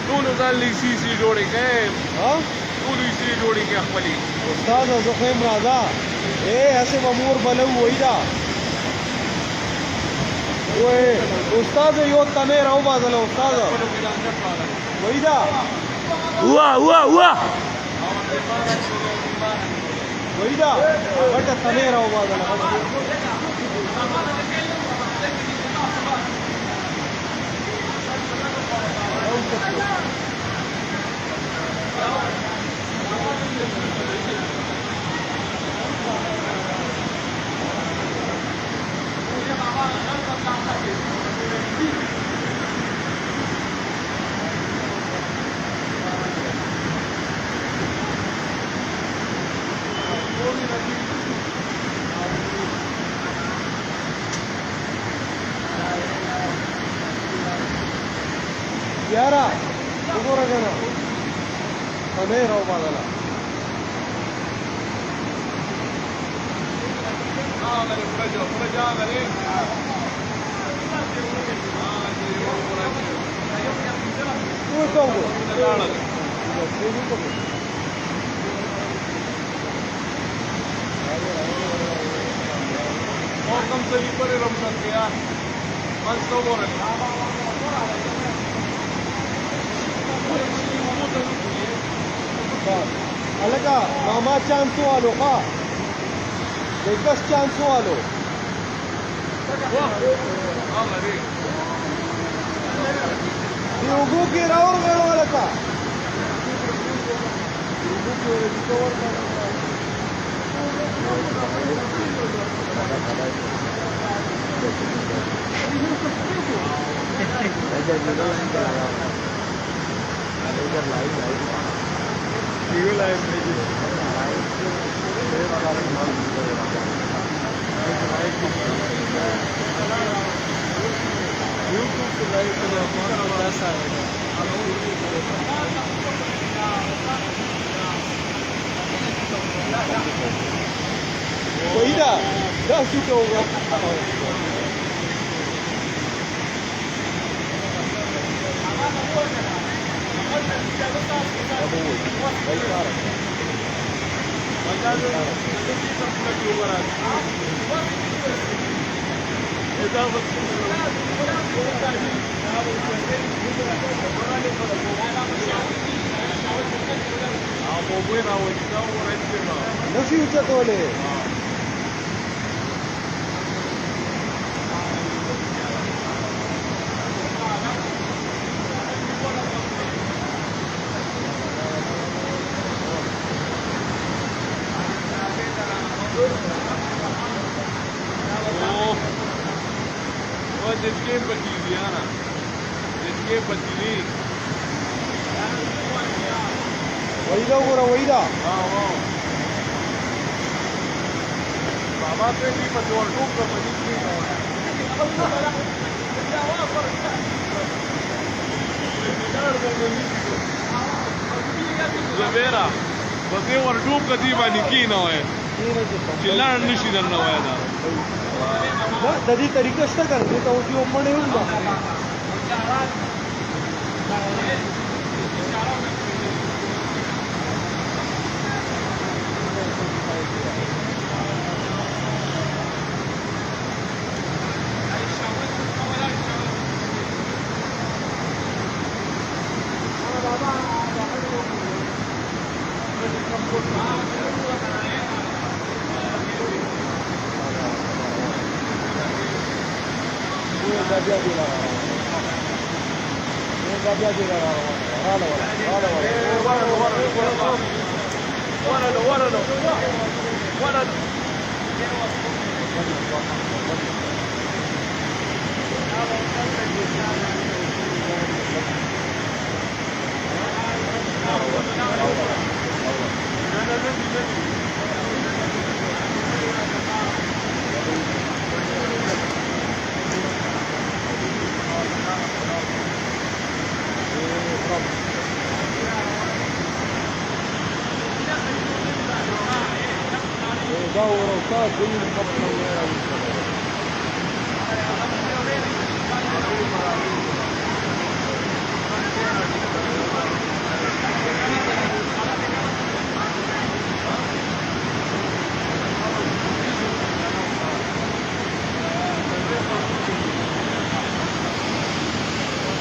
ټول ځان لیسی جوړې کړي ټول لیسی جوړې کړي خپلې استاد زه خو هم راځه هسې به مور بلو وایي دا وایي استاد یو تنې راوباسله استاد وایي دا وایي دا غټه تنې راوباسله یاره وګوره کنه تنې راوباسله कम सभी पर रमजान के यार बस तो बोल रहे अलगा मामा चांस वालो का बस चांस वालो योगो के रावर गड़ो वाला का योगो के recover Cuida, dá su toga. No si usa tole. Desde Bativiana, desde Batili. Oída, ahora oída. Baba te ni pator tu ka pani. Zavera, bate war tu ka di bani ki na hai. Chilan nishi dan na hai da. د دې طریقه شته کنه ته اوس یو منډه وځه دور وصاد زي الخط